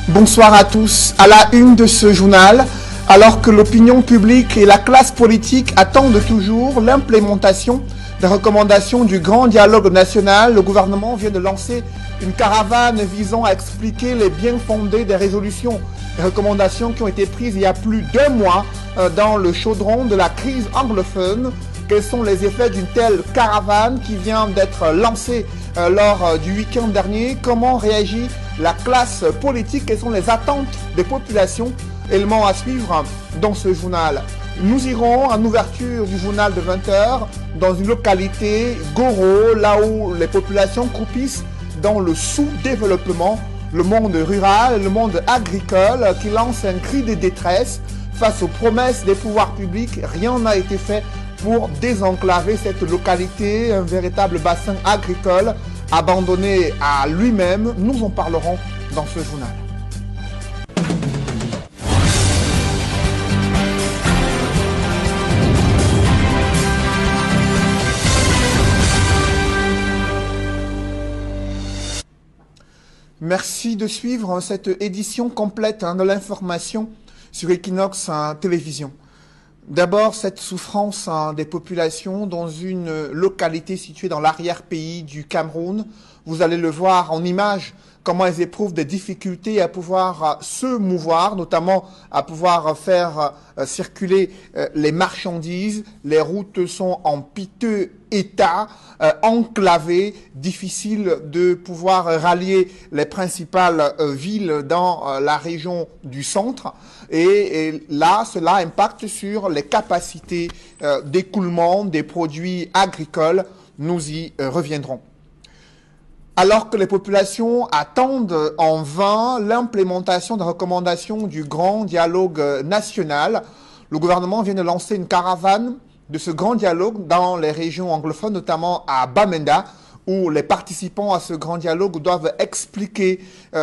Bonsoir à tous. À la une de ce journal, alors que l'opinion publique et la classe politique attendent toujours l'implémentation des recommandations du grand dialogue national, le gouvernement vient de lancer une caravane visant à expliquer les bien fondés des résolutions et recommandations qui ont été prises il y a plus d'1 mois dans le chaudron de la crise anglophone. Quels sont les effets d'une telle caravane qui vient d'être lancée lors du week-end dernier? Comment réagit la classe politique? Quelles sont les attentes des populations? Éléments à suivre dans ce journal. Nous irons en ouverture du journal de 20h dans une localité, Goro, là où les populations croupissent dans le sous-développement, le monde rural, le monde agricole qui lance un cri de détresse face aux promesses des pouvoirs publics. Rien n'a été fait pour désenclaver cette localité, un véritable bassin agricole abandonné à lui-même. Nous en parlerons dans ce journal. Merci de suivre cette édition complète de l'information sur Equinox Télévision. D'abord, cette souffrance des populations dans une localité située dans l'arrière-pays du Cameroun. Vous allez le voir en images, comment elles éprouvent des difficultés à pouvoir se mouvoir, notamment à pouvoir faire circuler les marchandises. Les routes sont en piteux état, enclavées, difficile de pouvoir rallier les principales villes dans la région du centre. Et là, cela impacte sur les capacités d'écoulement des produits agricoles. Nous y reviendrons. Alors que les populations attendent en vain l'implémentation des recommandations du grand dialogue national, le gouvernement vient de lancer une caravane de ce grand dialogue dans les régions anglophones, notamment à Bamenda, où les participants à ce grand dialogue doivent expliquer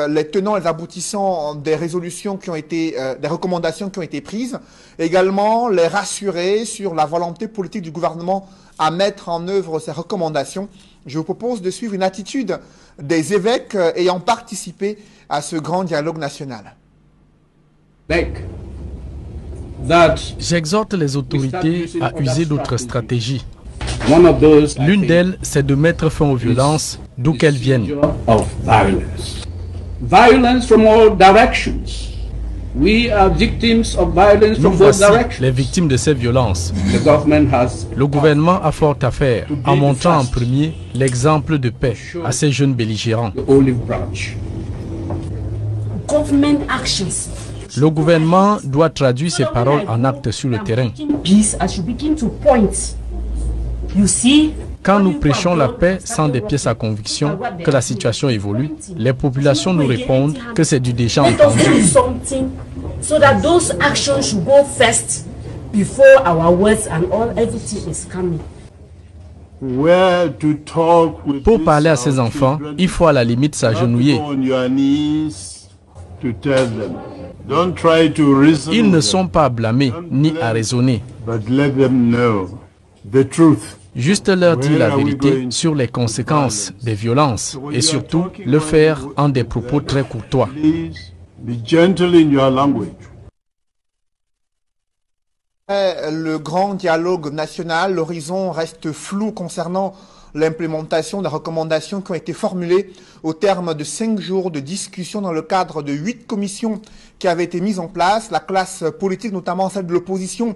les tenants et les aboutissants des résolutions qui ont été, des recommandations qui ont été prises, également les rassurer sur la volonté politique du gouvernement à mettre en œuvre ces recommandations. Je vous propose de suivre une attitude des évêques ayant participé à ce grand dialogue national. J'exhorte les autorités à user d'autres stratégies. L'une d'elles, c'est de mettre fin aux violences, d'où qu'elles viennent. Nous voici les victimes de ces violences. Le gouvernement a fort à faire en montrant en premier l'exemple de paix à ces jeunes belligérants. Le gouvernement doit traduire ses paroles en actes sur le terrain. Quand nous prêchons la paix sans des pièces à conviction que la situation évolue, les populations nous répondent que c'est du déjà entendu. Pour parler à ces enfants, il faut à la limite s'agenouiller. Ils ne sont pas à blâmer ni à raisonner. Juste leur dire la vérité sur les conséquences des violences et surtout le faire en des propos très courtois. Le grand dialogue national, l'horizon reste flou concernant l'implémentation des recommandations qui ont été formulées au terme de 5 jours de discussion dans le cadre de 8 commissions qui avaient été mises en place. La classe politique, notamment celle de l'opposition,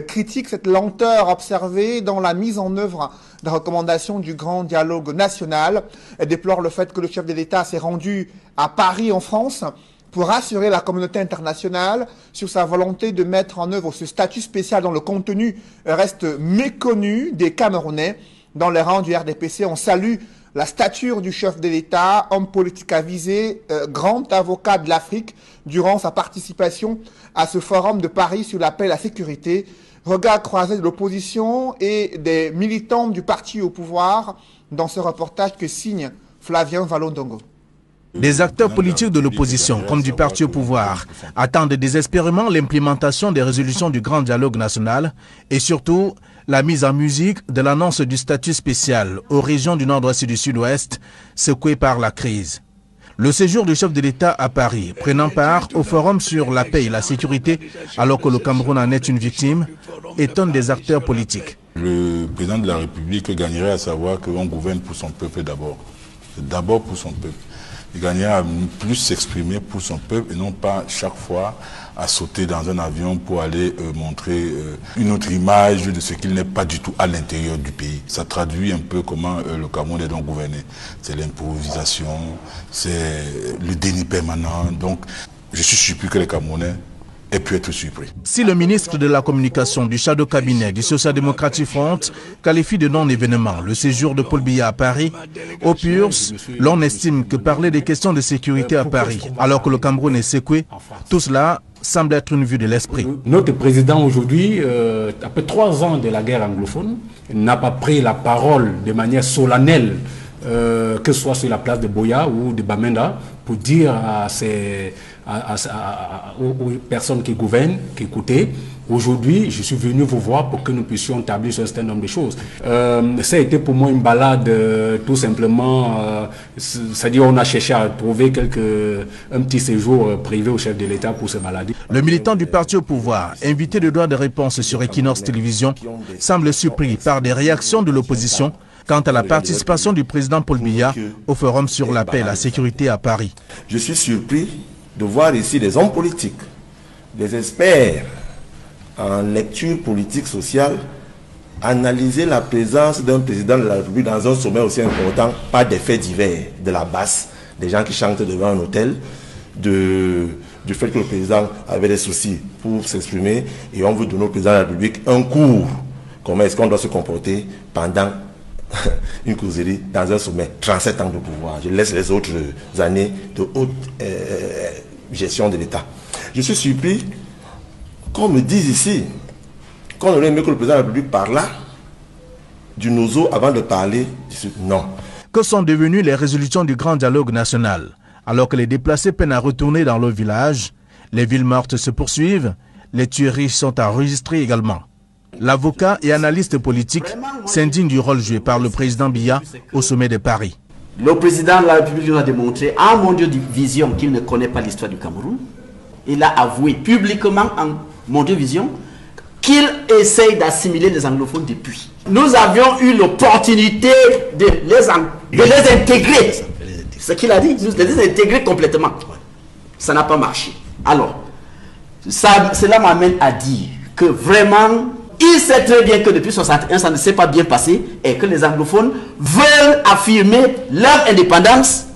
critique cette lenteur observée dans la mise en œuvre des recommandations du grand dialogue national. Elle déplore le fait que le chef de l'État s'est rendu à Paris en France pour rassurer la communauté internationale sur sa volonté de mettre en œuvre ce statut spécial dont le contenu reste méconnu des Camerounais. Dans les rangs du RDPC, on salue la stature du chef de l'État, homme politique avisé, grand avocat de l'Afrique, durant sa participation à ce forum de Paris sur la paix et la sécurité. Regard croisé de l'opposition et des militants du parti au pouvoir dans ce reportage que signe Flavien Valondongo. Des acteurs politiques de l'opposition, comme du parti au pouvoir, attendent désespérément l'implémentation des résolutions du grand dialogue national et surtout la mise en musique de l'annonce du statut spécial aux régions du nord-ouest et du sud-ouest secouées par la crise. Le séjour du chef de l'État à Paris, prenant part au forum sur la paix et la sécurité, alors que le Cameroun en est une victime, étonne des acteurs politiques. Le président de la République gagnerait à savoir qu'on gouverne pour son peuple d'abord. D'abord pour son peuple. Il gagnerait à plus s'exprimer pour son peuple et non pas chaque fois à sauter dans un avion pour aller montrer une autre image de ce qu'il n'est pas du tout à l'intérieur du pays. Ça traduit un peu comment le Cameroun est donc gouverné. C'est l'improvisation, c'est le déni permanent. Donc je suis surpris que les Camerounais aient pu être surpris. Si le ministre de la Communication du Shadow Cabinet du Social-Démocratique Front qualifie de non-événement le séjour de Paul Biya à Paris, au PURS, l'on estime que parler des questions de sécurité à Paris, alors que le Cameroun est secoué, tout cela semble être une vue de l'esprit. Notre président aujourd'hui, après 3 ans de la guerre anglophone, n'a pas pris la parole de manière solennelle, que ce soit sur la place de Boya ou de Bamenda, pour dire aux personnes qui gouvernent, qui écoutaient, aujourd'hui, je suis venu vous voir pour que nous puissions établir sur un certain nombre de choses. Ça a été pour moi une balade, tout simplement, c'est-à-dire on a cherché à trouver un petit séjour privé au chef de l'État pour se balader. Le militant du parti au pouvoir, invité de droit de réponse sur Equinox Télévision, semble surpris par des réactions de l'opposition quant à la participation du président Paul Biya au forum sur la paix et la sécurité à Paris. Je suis surpris de voir ici des hommes politiques, des experts en lecture politique sociale, analyser la présence d'un président de la République dans un sommet aussi important par des faits divers, de la basse, des gens qui chantent devant un hôtel, du fait que le président avait des soucis pour s'exprimer et on veut donner au président de la République un cours. Comment est-ce qu'on doit se comporter pendant une causerie dans un sommet, 37 ans de pouvoir. Je laisse les autres années de haute gestion de l'État. Je suis surpris qu'on me dise ici qu'on aurait aimé que le président de la République parle du nozo avant de parler du sud. Non. Que sont devenues les résolutions du grand dialogue national? Alors que les déplacés peinent à retourner dans leur village, les villes mortes se poursuivent, les tueries sont enregistrées également. L'avocat et analyste politique s'indigne du rôle joué par le président Biya au sommet de Paris. Le président de la République nous a démontré en Mondiovision qu'il ne connaît pas l'histoire du Cameroun. Il a avoué publiquement en Mondiovision qu'il essaye d'assimiler les anglophones depuis. Nous avions eu l'opportunité de les intégrer. Ce qu'il a dit, nous les intégrer complètement. Ça n'a pas marché. Alors, cela m'amène à dire que vraiment, il sait très bien que depuis 1961, ça ne s'est pas bien passé et que les anglophones veulent affirmer leur indépendance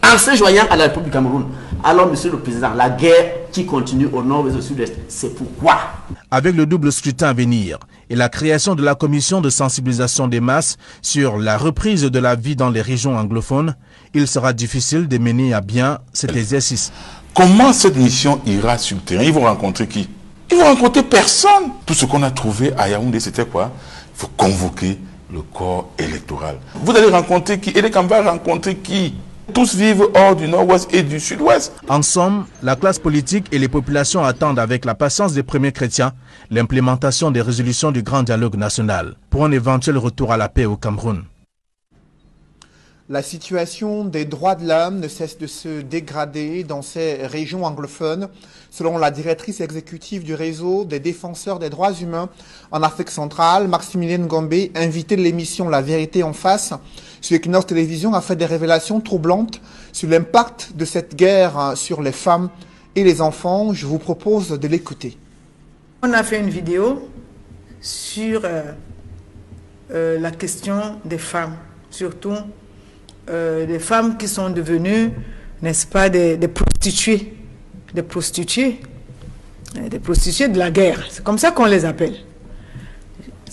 en se joignant à la République du Cameroun. Alors, monsieur le président, la guerre qui continue au nord et au sud-est, c'est pourquoi. Avec le double scrutin à venir et la création de la commission de sensibilisation des masses sur la reprise de la vie dans les régions anglophones, il sera difficile de mener à bien cet exercice. Comment cette mission ira sur le terrain? Ils vont rencontrer qui? Ils vont rencontrer personne. Tout ce qu'on a trouvé à Yaoundé, c'était quoi? Il faut convoquer le corps électoral. Vous allez rencontrer qui? Et les Camerounais vont rencontrer qui? Tous vivent hors du nord-ouest et du sud-ouest. En somme, la classe politique et les populations attendent avec la patience des premiers chrétiens l'implémentation des résolutions du grand dialogue national pour un éventuel retour à la paix au Cameroun. La situation des droits de l'homme ne cesse de se dégrader dans ces régions anglophones, selon la directrice exécutive du réseau des défenseurs des droits humains en Afrique centrale, Maximilien Gombe, invité de l'émission La Vérité en face sur Equinox Télévision, a fait des révélations troublantes sur l'impact de cette guerre sur les femmes et les enfants. Je vous propose de l'écouter. On a fait une vidéo sur la question des femmes, surtout des femmes qui sont devenues, n'est-ce pas, des prostituées, des prostituées de la guerre. C'est comme ça qu'on les appelle.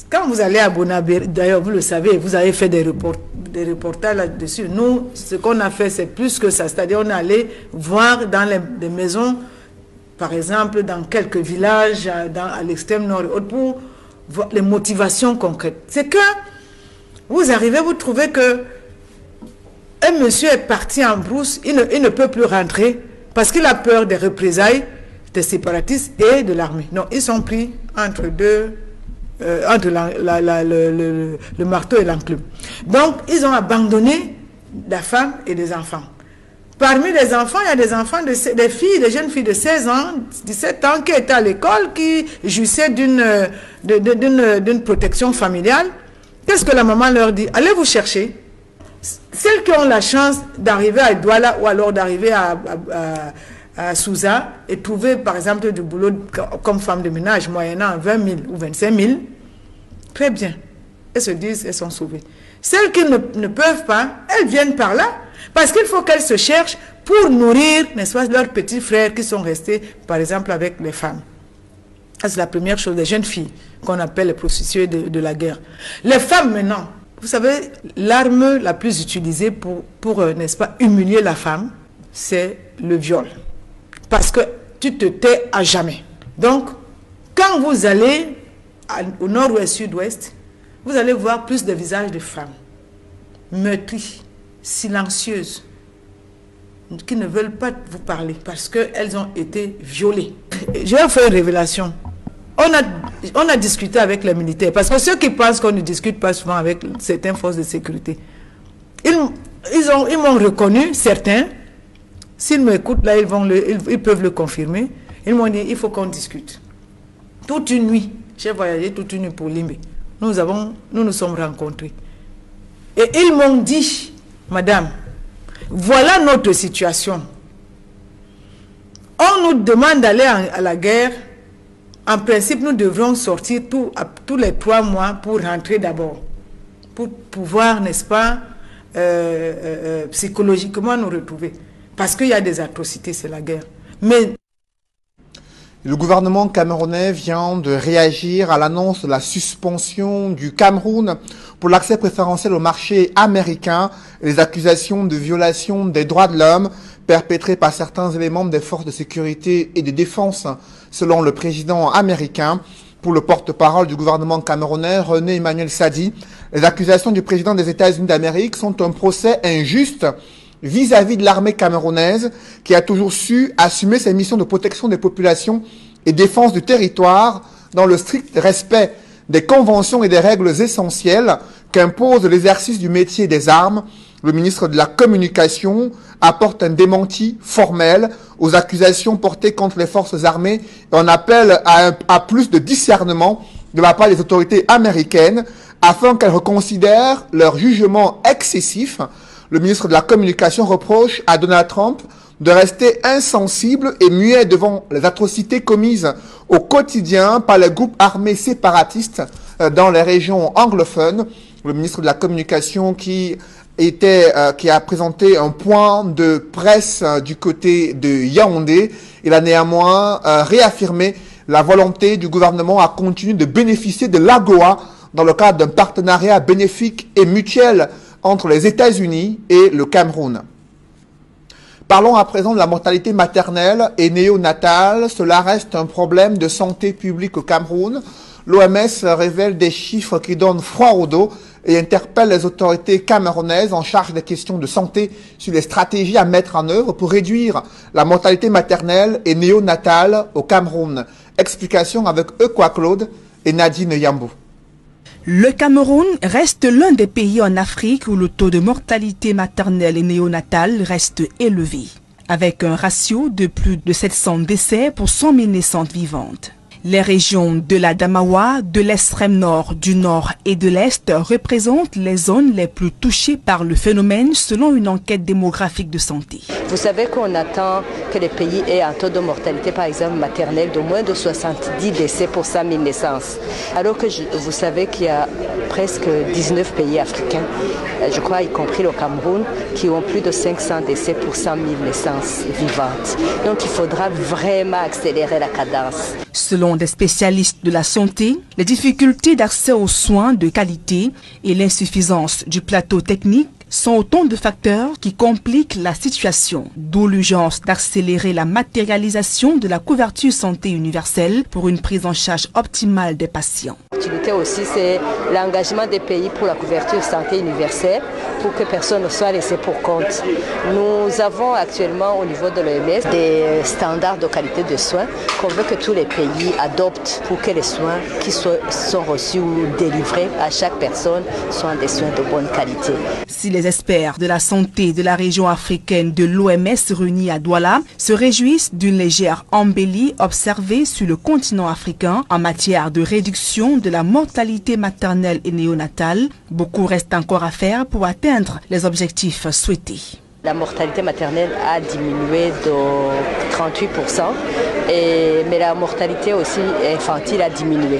Quand vous allez à Bonabé, d'ailleurs vous le savez, vous avez fait des reportages là-dessus. Nous, ce qu'on a fait, c'est plus que ça. C'est-à-dire on est allé voir dans les maisons, par exemple, dans quelques villages, à l'extrême nord et autres, pour voir les motivations concrètes. C'est que vous arrivez, vous trouvez que un monsieur est parti en brousse, il ne peut plus rentrer parce qu'il a peur des représailles des séparatistes et de l'armée. Non, ils sont pris entre deux, entre le marteau et l'enclume. Donc, ils ont abandonné la femme et les enfants. Parmi les enfants, il y a des enfants, des jeunes filles de 16 ans, 17 ans qui étaient à l'école, qui jouissaient d'une protection familiale. Qu'est-ce que la maman leur dit? Allez vous chercher. Celles qui ont la chance d'arriver à Douala ou alors d'arriver à Souza et trouver par exemple du boulot comme femme de ménage moyennant 20 000 ou 25 000, très bien. Elles se disent, elles sont sauvées. Celles qui ne peuvent pas, elles viennent par là. Parce qu'il faut qu'elles se cherchent pour nourrir, n'est-ce pas, leurs petits frères qui sont restés, par exemple, avec les femmes. C'est la première chose, les jeunes filles, qu'on appelle les prostituées de la guerre. Les femmes, maintenant, vous savez, l'arme la plus utilisée pour n'est-ce pas, humilier la femme, c'est le viol. Parce que tu te tais à jamais. Donc, quand vous allez au nord-ouest, sud-ouest, vous allez voir plus de visages de femmes meurtries, silencieuses, qui ne veulent pas vous parler parce qu'elles ont été violées. Je vais faire une révélation. On a discuté avec les militaires, parce que ceux qui pensent qu'on ne discute pas souvent avec certaines forces de sécurité, ils m'ont reconnu, certains. S'ils m'écoutent, là, ils peuvent le confirmer. Ils m'ont dit, il faut qu'on discute. Toute une nuit, j'ai voyagé toute une nuit pour Limbe. Nous nous sommes rencontrés. Et ils m'ont dit, madame, voilà notre situation. On nous demande d'aller à la guerre. En principe, nous devrons sortir tous les 3 mois pour rentrer d'abord. Pour pouvoir, n'est-ce pas, psychologiquement nous retrouver. Parce qu'il y a des atrocités, c'est la guerre. Mais le gouvernement camerounais vient de réagir à l'annonce de la suspension du Cameroun pour l'accès préférentiel au marché américain et les accusations de violation des droits de l'homme perpétrées par certains éléments des forces de sécurité et de défense, selon le président américain. Pour le porte-parole du gouvernement camerounais, René Emmanuel Sadi, les accusations du président des États-Unis d'Amérique sont un procès injuste vis-à-vis de l'armée camerounaise qui a toujours su assumer ses missions de protection des populations et défense du territoire dans le strict respect des conventions et des règles essentielles qu'impose l'exercice du métier des armes. Le ministre de la Communication apporte un démenti formel aux accusations portées contre les forces armées et en appelle à plus de discernement de la part des autorités américaines afin qu'elles reconsidèrent leur jugement excessif. Le ministre de la Communication reproche à Donald Trump de rester insensible et muet devant les atrocités commises au quotidien par les groupes armés séparatistes dans les régions anglophones. Le ministre de la Communication qui a présenté un point de presse du côté de Yaoundé, il a néanmoins réaffirmé la volonté du gouvernement à continuer de bénéficier de l'AGOA dans le cadre d'un partenariat bénéfique et mutuel entre les États-Unis et le Cameroun. Parlons à présent de la mortalité maternelle et néonatale. Cela reste un problème de santé publique au Cameroun. L'OMS révèle des chiffres qui donnent froid au dos et interpelle les autorités camerounaises en charge des questions de santé sur les stratégies à mettre en œuvre pour réduire la mortalité maternelle et néonatale au Cameroun. Explication avec Equa Claude et Nadine Yambou. Le Cameroun reste l'un des pays en Afrique où le taux de mortalité maternelle et néonatale reste élevé, avec un ratio de plus de 700 décès pour 100 000 naissances vivantes. Les régions de la Damawa, de l'extrême nord, du nord et de l'est représentent les zones les plus touchées par le phénomène selon une enquête démographique de santé. Vous savez qu'on attend que les pays aient un taux de mortalité, par exemple maternelle, de moins de 70 décès pour 100 000 naissances. Alors que vous savez qu'il y a presque 19 pays africains, je crois y compris le Cameroun, qui ont plus de 500 décès pour 100 000 naissances vivantes. Donc il faudra vraiment accélérer la cadence. Selon des spécialistes de la santé, les difficultés d'accès aux soins de qualité et l'insuffisance du plateau technique sont autant de facteurs qui compliquent la situation, d'où l'urgence d'accélérer la matérialisation de la couverture santé universelle pour une prise en charge optimale des patients. L'utilité aussi, c'est l'engagement des pays pour la couverture santé universelle pour que personne ne soit laissé pour compte. Nous avons actuellement au niveau de l'OMS des standards de qualité de soins qu'on veut que tous les pays adoptent pour que les soins qui sont reçus ou délivrés à chaque personne soient des soins de bonne qualité. Si les Les experts de la santé de la région africaine de l'OMS réunis à Douala se réjouissent d'une légère embellie observée sur le continent africain en matière de réduction de la mortalité maternelle et néonatale. Beaucoup reste encore à faire pour atteindre les objectifs souhaités. La mortalité maternelle a diminué de 38%, mais la mortalité aussi infantile a diminué.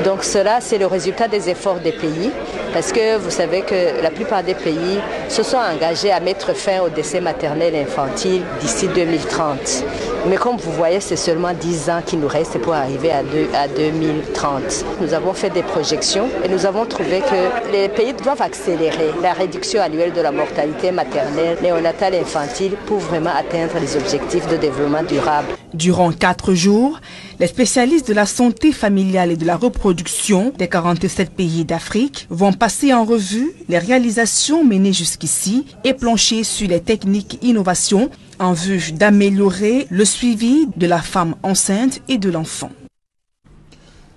Donc cela, c'est le résultat des efforts des pays, parce que vous savez que la plupart des pays se sont engagés à mettre fin au décès maternel et infantile d'ici 2030. Mais comme vous voyez, c'est seulement 10 ans qu'il nous reste pour arriver à 2030. Nous avons fait des projections et nous avons trouvé que les pays doivent accélérer la réduction annuelle de la mortalité maternelle, néonatale et infantile pour vraiment atteindre les objectifs de développement durable. Durant 4 jours, les spécialistes de la santé familiale et de la reproduction des 47 pays d'Afrique vont passer en revue les réalisations menées jusqu'ici et plancher sur les techniques innovations en vue d'améliorer le suivi de la femme enceinte et de l'enfant.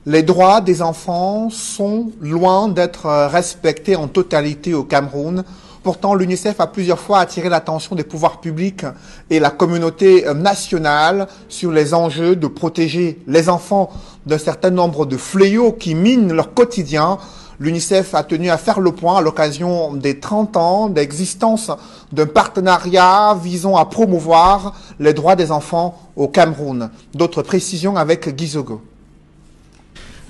Les droits des enfants sont loin d'être respectés en totalité au Cameroun. Pourtant, l'UNICEF a plusieurs fois attiré l'attention des pouvoirs publics et la communauté nationale sur les enjeux de protéger les enfants d'un certain nombre de fléaux qui minent leur quotidien. L'UNICEF a tenu à faire le point à l'occasion des 30 ans d'existence d'un partenariat visant à promouvoir les droits des enfants au Cameroun. D'autres précisions avec Guy Zogo.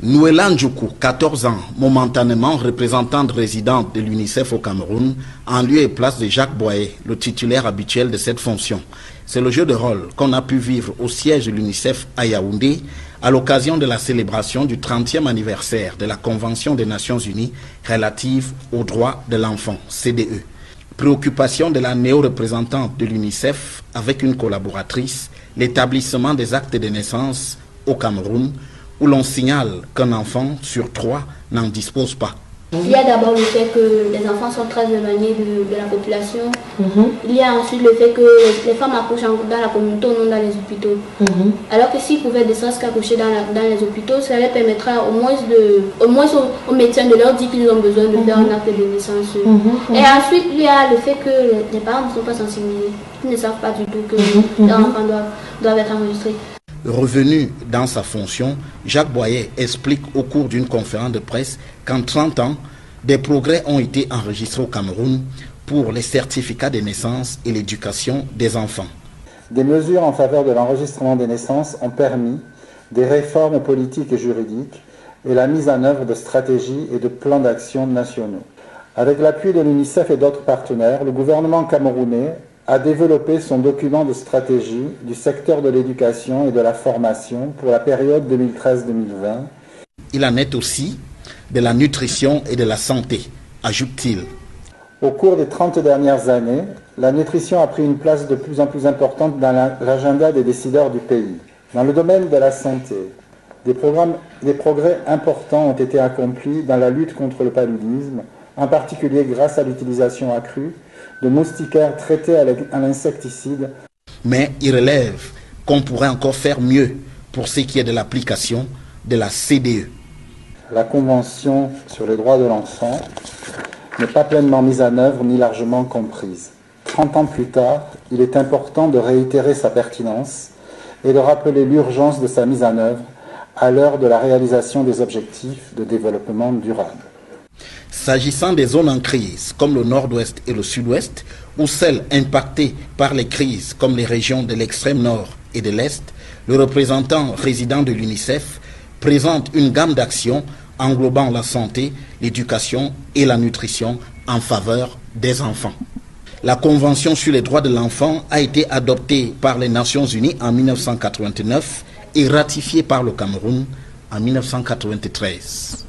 Nouela Ndjoukou, 14 ans, momentanément représentante résidente de l'UNICEF au Cameroun, en lieu et place de Jacques Boyer, le titulaire habituel de cette fonction. C'est le jeu de rôle qu'on a pu vivre au siège de l'UNICEF à Yaoundé à l'occasion de la célébration du 30e anniversaire de la Convention des Nations Unies relative aux droits de l'enfant, CDE. Préoccupation de la néo-représentante de l'UNICEF avec une collaboratrice, l'établissement des actes de naissance au Cameroun, où l'on signale qu'un enfant sur 3 n'en dispose pas. Il y a d'abord le fait que les enfants sont très éloignés de la population. Il y a ensuite le fait que les femmes accouchent dans la communauté, non dans les hôpitaux. Alors que s'ils pouvaient ne serait-ce qu'accoucher dans les hôpitaux, ça leur permettra au moins aux médecins de leur dire qu'ils ont besoin de faire un acte de naissance. Et ensuite, il y a le fait que les parents ne sont pas sensibilisés. Ils ne savent pas du tout que leurs enfants doivent être enregistrés. Revenu dans sa fonction, Jacques Boyer explique au cours d'une conférence de presse qu'en 30 ans, des progrès ont été enregistrés au Cameroun pour les certificats de naissance et l'éducation des enfants. Des mesures en faveur de l'enregistrement des naissances ont permis des réformes politiques et juridiques et la mise en œuvre de stratégies et de plans d'action nationaux. Avec l'appui de l'UNICEF et d'autres partenaires, le gouvernement camerounais a développé son document de stratégie du secteur de l'éducation et de la formation pour la période 2013-2020. Il en est aussi de la nutrition et de la santé, ajoute-t-il. Au cours des 30 dernières années, la nutrition a pris une place de plus en plus importante dans l'agenda des décideurs du pays. Dans le domaine de la santé, des progrès importants ont été accomplis dans la lutte contre le paludisme, en particulier grâce à l'utilisation accrue de moustiquaires traités à l'insecticide. Mais il relève qu'on pourrait encore faire mieux pour ce qui est de l'application de la CDE. La Convention sur les droits de l'enfant n'est pas pleinement mise en œuvre ni largement comprise. 30 ans plus tard, il est important de réitérer sa pertinence et de rappeler l'urgence de sa mise en œuvre à l'heure de la réalisation des objectifs de développement durable. S'agissant des zones en crise, comme le nord-ouest et le sud-ouest, ou celles impactées par les crises, comme les régions de l'extrême nord et de l'est, le représentant résident de l'UNICEF présente une gamme d'actions englobant la santé, l'éducation et la nutrition en faveur des enfants. La Convention sur les droits de l'enfant a été adoptée par les Nations Unies en 1989 et ratifiée par le Cameroun en 1993.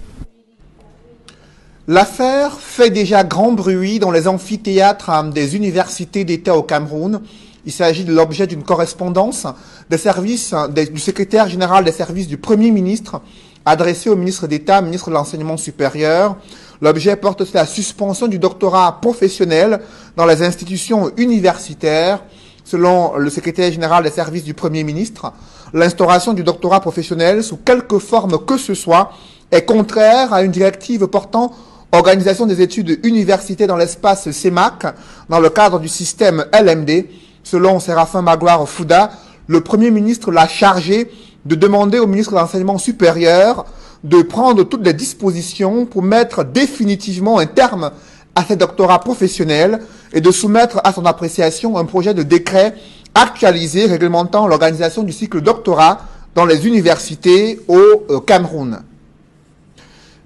L'affaire fait déjà grand bruit dans les amphithéâtres des universités d'État au Cameroun. Il s'agit de l'objet d'une correspondance des services du secrétaire général des services du Premier ministre adressée au ministre d'État, ministre de l'Enseignement supérieur. L'objet porte sur la suspension du doctorat professionnel dans les institutions universitaires. Selon le secrétaire général des services du Premier ministre, l'instauration du doctorat professionnel sous quelque forme que ce soit est contraire à une directive portant organisation des études universitaires dans l'espace CEMAC, dans le cadre du système LMD. Selon Séraphin Magloire Fouda, le Premier ministre l'a chargé de demander au ministre de l'Enseignement supérieur de prendre toutes les dispositions pour mettre définitivement un terme à ces doctorats professionnels et de soumettre à son appréciation un projet de décret actualisé réglementant l'organisation du cycle doctorat dans les universités au Cameroun.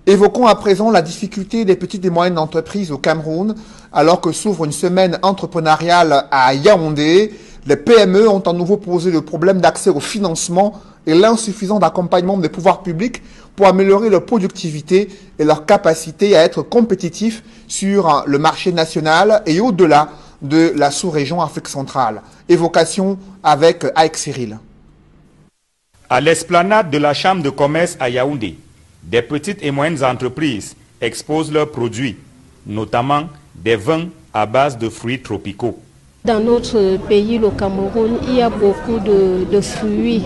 Évoquons à présent la difficulté des petites et moyennes entreprises au Cameroun. Alors que s'ouvre une semaine entrepreneuriale à Yaoundé, les PME ont à nouveau posé le problème d'accès au financement et l'insuffisant d'accompagnement des pouvoirs publics pour améliorer leur productivité et leur capacité à être compétitifs sur le marché national et au-delà de la sous-région Afrique centrale. Évocation avec Aïk Cyril. À l'esplanade de la Chambre de commerce à Yaoundé, des petites et moyennes entreprises exposent leurs produits, notamment des vins à base de fruits tropicaux. Dans notre pays, le Cameroun, il y a beaucoup de fruits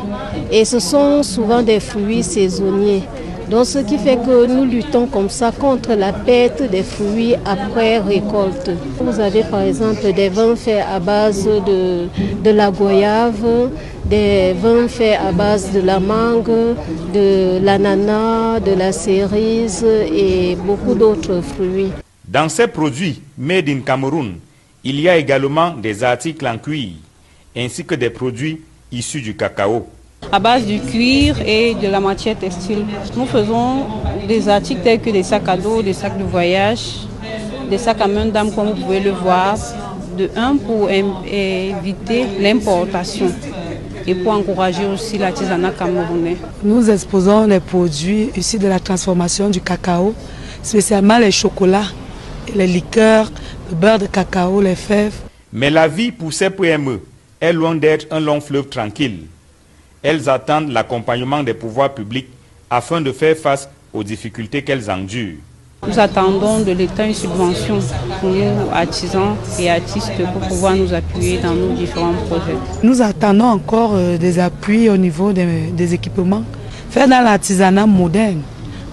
et ce sont souvent des fruits saisonniers. Donc ce qui fait que nous luttons comme ça contre la perte des fruits après récolte. Vous avez par exemple des vins faits à base de la goyave, des vins faits à base de la mangue, de l'ananas, de la cerise et beaucoup d'autres fruits. Dans ces produits made in Cameroun, il y a également des articles en cuir, ainsi que des produits issus du cacao. À base du cuir et de la matière textile, nous faisons des articles tels que des sacs à dos, des sacs de voyage, des sacs à main d'âme comme vous pouvez le voir, pour éviter l'importation et pour encourager aussi l'artisanat camerounais. Nous exposons les produits issus de la transformation du cacao, spécialement les chocolats, les liqueurs, le beurre de cacao, les fèves. Mais la vie pour ces PME est loin d'être un long fleuve tranquille. Elles attendent l'accompagnement des pouvoirs publics afin de faire face aux difficultés qu'elles endurent. Nous attendons de l'État une subvention pour nous, artisans et artistes, pour pouvoir nous appuyer dans nos différents projets. Nous attendons encore des appuis au niveau des équipements, faire dans l'artisanat moderne,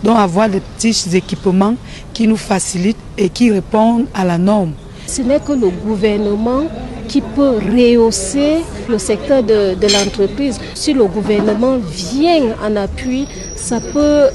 donc avoir des petits équipements qui nous facilitent et qui répondent à la norme. Ce n'est que le gouvernement qui peut rehausser le secteur de l'entreprise. Si le gouvernement vient en appui, ça peut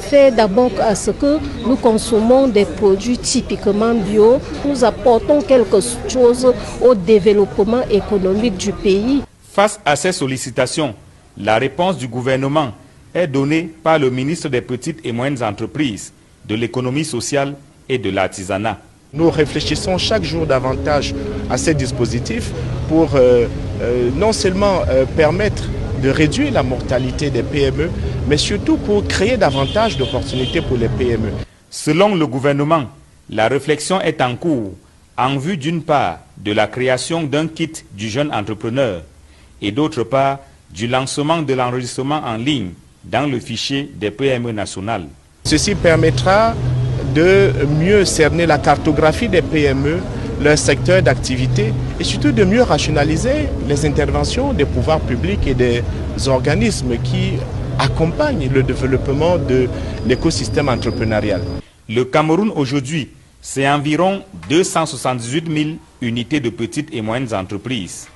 faire d'abord à ce que nous consommons des produits typiquement bio. Nous apportons quelque chose au développement économique du pays. Face à ces sollicitations, la réponse du gouvernement est donnée par le ministre des Petites et Moyennes Entreprises, de l'Économie sociale et de l'Artisanat. Nous réfléchissons chaque jour davantage à ces dispositifs pour non seulement permettre de réduire la mortalité des PME, mais surtout pour créer davantage d'opportunités pour les PME. Selon le gouvernement, la réflexion est en cours en vue d'une part de la création d'un kit du jeune entrepreneur et d'autre part du lancement de l'enregistrement en ligne dans le fichier des PME nationales. Ceci permettra de mieux cerner la cartographie des PME, leur secteur d'activité et surtout de mieux rationaliser les interventions des pouvoirs publics et des organismes qui accompagnent le développement de l'écosystème entrepreneurial. Le Cameroun aujourd'hui, c'est environ 278 000 unités de petites et moyennes entreprises.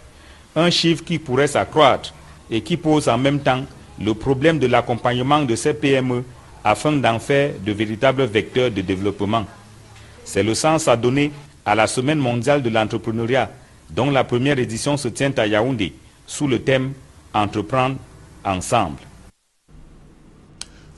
Un chiffre qui pourrait s'accroître et qui pose en même temps le problème de l'accompagnement de ces PME afin d'en faire de véritables vecteurs de développement. C'est le sens à donner à la Semaine mondiale de l'entrepreneuriat, dont la première édition se tient à Yaoundé, sous le thème « Entreprendre ensemble ».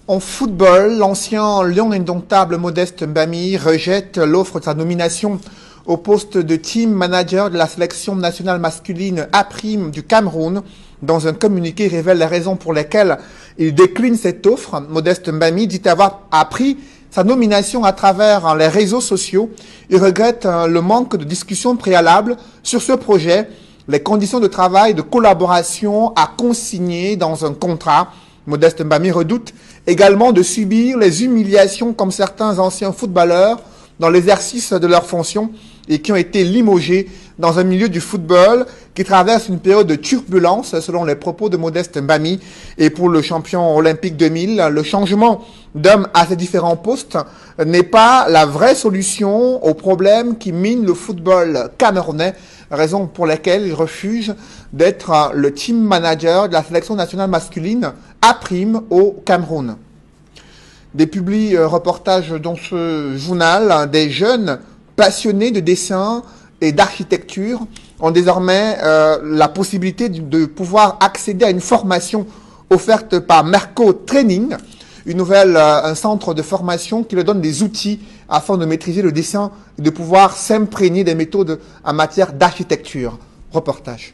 En football, l'ancien lion indomptable Modeste Mbami rejette l'offre de sa nomination au poste de team manager de la sélection nationale masculine A' du Cameroun. Dans un communiqué, il révèle les raisons pour lesquelles il décline cette offre. Modeste Mbami dit avoir appris sa nomination à travers les réseaux sociaux. Il regrette le manque de discussion préalable sur ce projet, les conditions de travail, de collaboration à consigner dans un contrat. Modeste Mbami redoute également de subir les humiliations comme certains anciens footballeurs dans l'exercice de leurs fonctions. et qui ont été limogés dans un milieu du football qui traverse une période de turbulence, selon les propos de Modeste Mbami. Et pour le champion olympique 2000, le changement d'hommes à ces différents postes n'est pas la vraie solution aux problèmes qui minent le football camerounais, raison pour laquelle il refuse d'être le team manager de la sélection nationale masculine A' au Cameroun. Des reportages dans ce journal, des jeunes passionnés de dessin et d'architecture ont désormais la possibilité de pouvoir accéder à une formation offerte par Merco Training, un centre de formation qui leur donne des outils afin de maîtriser le dessin et de pouvoir s'imprégner des méthodes en matière d'architecture. Reportage.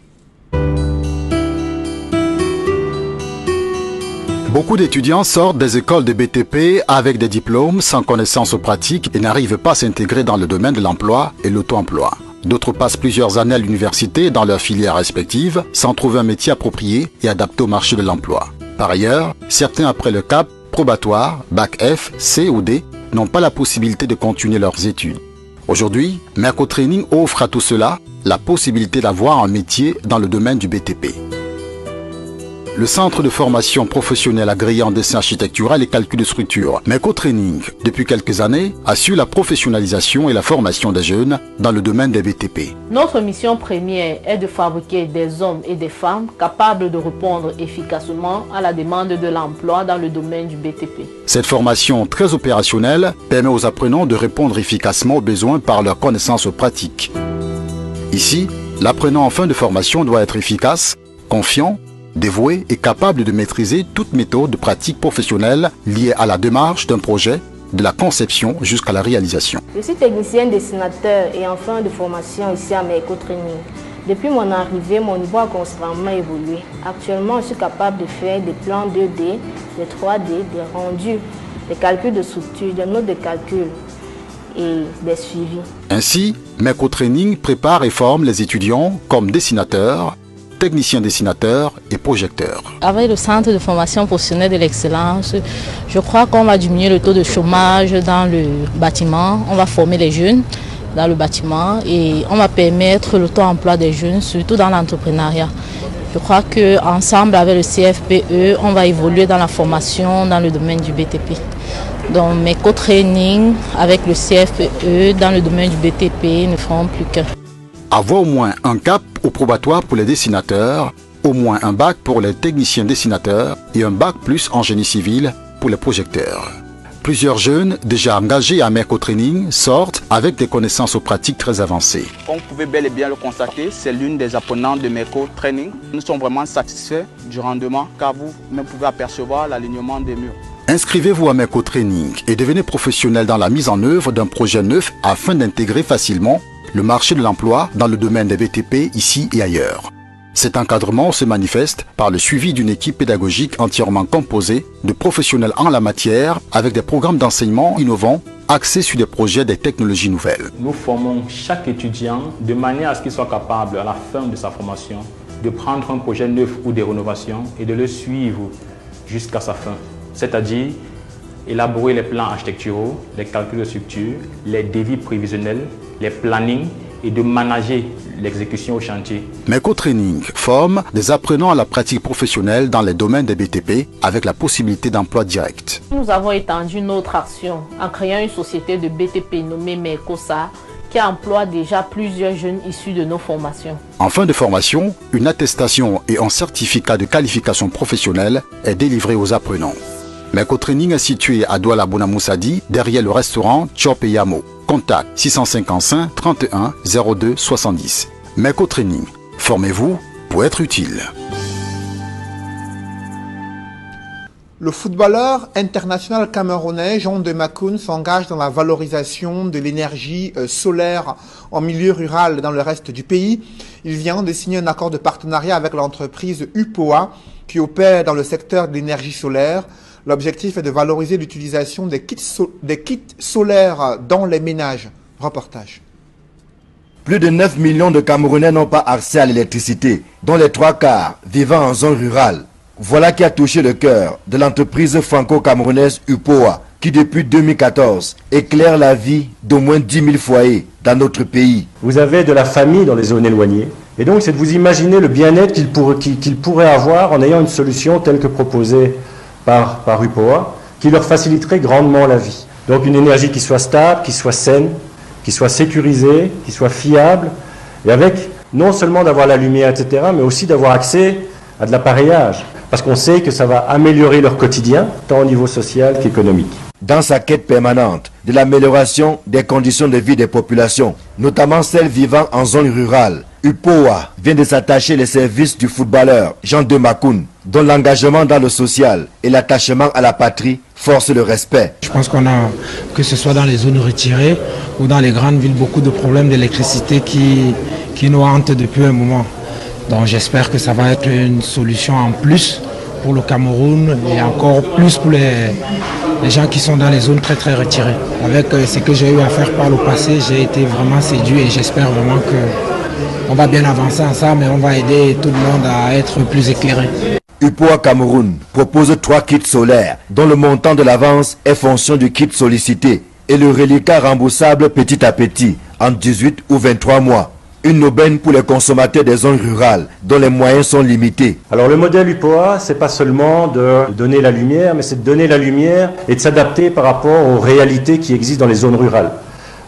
Beaucoup d'étudiants sortent des écoles de BTP avec des diplômes sans connaissances pratiques et n'arrivent pas à s'intégrer dans le domaine de l'emploi et l'auto-emploi. D'autres passent plusieurs années à l'université dans leurs filières respectives sans trouver un métier approprié et adapté au marché de l'emploi. Par ailleurs, certains après le CAP, probatoire, Bac F, C ou D, n'ont pas la possibilité de continuer leurs études. Aujourd'hui, Merco Training offre à tout cela la possibilité d'avoir un métier dans le domaine du BTP. Le centre de formation professionnelle agréé en dessin architectural et calcul de structure, Merco Training, depuis quelques années, assure la professionnalisation et la formation des jeunes dans le domaine des BTP. Notre mission première est de fabriquer des hommes et des femmes capables de répondre efficacement à la demande de l'emploi dans le domaine du BTP. Cette formation très opérationnelle permet aux apprenants de répondre efficacement aux besoins par leurs connaissances pratiques. Ici, l'apprenant en fin de formation doit être efficace, confiant, dévoué et capable de maîtriser toute méthode de pratique professionnelle liée à la démarche d'un projet, de la conception jusqu'à la réalisation. Je suis technicien dessinateur et en fin de formation ici à Merco Training. Depuis mon arrivée, mon niveau a considérablement évolué. Actuellement, je suis capable de faire des plans 2D, des 3D, des rendus, des calculs de structure, des notes de calcul et des suivis. Ainsi, Merco Training prépare et forme les étudiants comme dessinateurs, technicien dessinateur et projecteur. Avec le centre de formation professionnelle de l'excellence, je crois qu'on va diminuer le taux de chômage dans le bâtiment. On va former les jeunes dans le bâtiment et on va permettre l'auto-emploi des jeunes, surtout dans l'entrepreneuriat. Je crois qu'ensemble avec le CFPE, on va évoluer dans la formation dans le domaine du BTP. Donc mes co-trainings avec le CFPE dans le domaine du BTP ne feront plus qu'un. Avoir au moins un CAP au probatoire pour les dessinateurs, au moins un bac pour les techniciens dessinateurs et un bac plus en génie civil pour les projecteurs. Plusieurs jeunes déjà engagés à Merco Training sortent avec des connaissances pratiques très avancées. Comme vous pouvez bel et bien le constater, c'est l'une des apprenantes de Merco Training. Nous sommes vraiment satisfaits du rendement car vous-même pouvez apercevoir l'alignement des murs. Inscrivez-vous à Merco Training et devenez professionnel dans la mise en œuvre d'un projet neuf afin d'intégrer facilement le marché de l'emploi dans le domaine des BTP ici et ailleurs. Cet encadrement se manifeste par le suivi d'une équipe pédagogique entièrement composée de professionnels en la matière avec des programmes d'enseignement innovants axés sur des projets des technologies nouvelles. Nous formons chaque étudiant de manière à ce qu'il soit capable à la fin de sa formation de prendre un projet neuf ou de rénovation et de le suivre jusqu'à sa fin. C'est-à-dire élaborer les plans architecturaux, les calculs de structure, les devis prévisionnels, les plannings et de manager l'exécution au chantier. Merco Training forme des apprenants à la pratique professionnelle dans les domaines des BTP avec la possibilité d'emploi direct. Nous avons étendu notre action en créant une société de BTP nommée Mercosa qui emploie déjà plusieurs jeunes issus de nos formations. En fin de formation, une attestation et un certificat de qualification professionnelle est délivré aux apprenants. Merco Training est situé à Douala Bonamoussadi, derrière le restaurant Chop et Yamo. Contact 655 31 02 70. Merco Training. Formez-vous pour être utile. Le footballeur international camerounais Jean de Makoun s'engage dans la valorisation de l'énergie solaire en milieu rural dans le reste du pays. Il vient de signer un accord de partenariat avec l'entreprise UPOA qui opère dans le secteur de l'énergie solaire. L'objectif est de valoriser l'utilisation des kits solaires dans les ménages. Reportage. Plus de 9 millions de Camerounais n'ont pas accès à l'électricité, dont les 3/4 vivant en zone rurale. Voilà qui a touché le cœur de l'entreprise franco-camerounaise UPOA, qui depuis 2014 éclaire la vie d'au moins 10 000 foyers dans notre pays. Vous avez de la famille dans les zones éloignées. Et donc, c'est de vous imaginer le bien-être qu'ils pourraient avoir en ayant une solution telle que proposée par UPOA, qui leur faciliterait grandement la vie. Donc, une énergie qui soit stable, qui soit saine, qui soit sécurisée, qui soit fiable, et avec non seulement d'avoir la lumière, etc., mais aussi d'avoir accès à de l'appareillage. Parce qu'on sait que ça va améliorer leur quotidien, tant au niveau social qu'économique. Dans sa quête permanente de l'amélioration des conditions de vie des populations, notamment celles vivant en zone rurale, UPOA vient de s'attacher les services du footballeur Jean-De Makoun, dont l'engagement dans le social et l'attachement à la patrie force le respect. Je pense qu'on a, que ce soit dans les zones retirées ou dans les grandes villes, beaucoup de problèmes d'électricité qui nous hantent depuis un moment. Donc j'espère que ça va être une solution en plus pour le Cameroun et encore plus pour les gens qui sont dans les zones très très retirées. Avec ce que j'ai eu à faire par le passé, j'ai été vraiment séduit et j'espère vraiment qu'on va bien avancer ensemble et on va aider tout le monde à être plus éclairé. UPOA Cameroun propose 3 kits solaires dont le montant de l'avance est fonction du kit sollicité et le reliquat remboursable petit à petit en 18 ou 23 mois. Une aubaine pour les consommateurs des zones rurales dont les moyens sont limités. Alors le modèle UPOA, c'est pas seulement de donner la lumière, mais c'est de donner la lumière et de s'adapter par rapport aux réalités qui existent dans les zones rurales.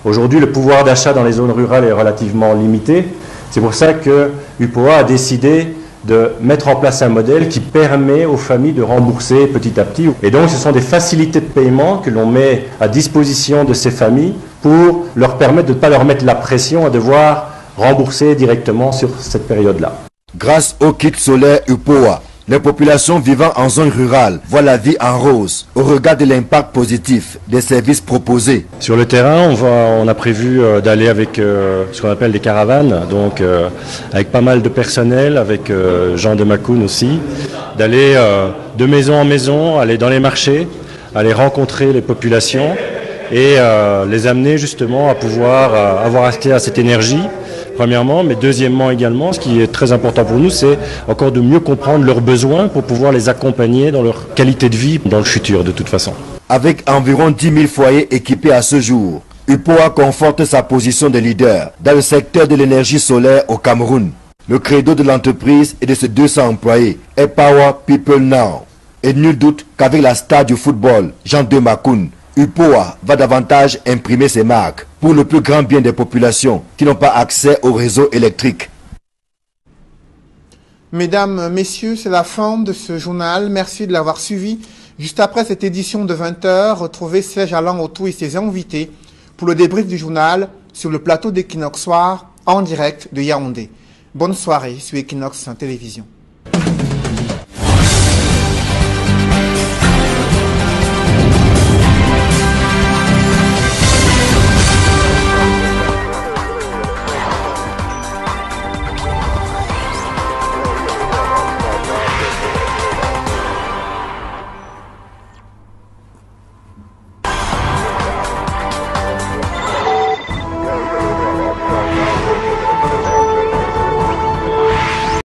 Aujourd'hui, le pouvoir d'achat dans les zones rurales est relativement limité. C'est pour ça que UPOA a décidé de mettre en place un modèle qui permet aux familles de rembourser petit à petit. Et donc ce sont des facilités de paiement que l'on met à disposition de ces familles pour leur permettre de ne pas leur mettre la pression à devoir rembourser directement sur cette période-là. Grâce au kit solaire UPOA, les populations vivant en zone rurale voient la vie en rose au regard de l'impact positif des services proposés. Sur le terrain, on a prévu d'aller avec ce qu'on appelle des caravanes, donc avec pas mal de personnel, avec Jean-De Makoun aussi, d'aller de maison en maison, aller dans les marchés, aller rencontrer les populations et les amener justement à pouvoir avoir accès à cette énergie. Premièrement, mais deuxièmement également, ce qui est très important pour nous, c'est encore de mieux comprendre leurs besoins pour pouvoir les accompagner dans leur qualité de vie dans le futur de toute façon. Avec environ 10 000 foyers équipés à ce jour, UPOA conforte sa position de leader dans le secteur de l'énergie solaire au Cameroun. Le credo de l'entreprise et de ses 200 employés est Power People Now. Et nul doute qu'avec la star du football, Jean-De Makoun, UPOA va davantage imprimer ses marques pour le plus grand bien des populations qui n'ont pas accès au réseau électrique. Mesdames, Messieurs, c'est la fin de ce journal. Merci de l'avoir suivi. Juste après cette édition de 20h, retrouvez Serge Alain Autou et ses invités pour le débrief du journal sur le plateau d'Equinox Soir en direct de Yaoundé. Bonne soirée sur Equinox Télévision.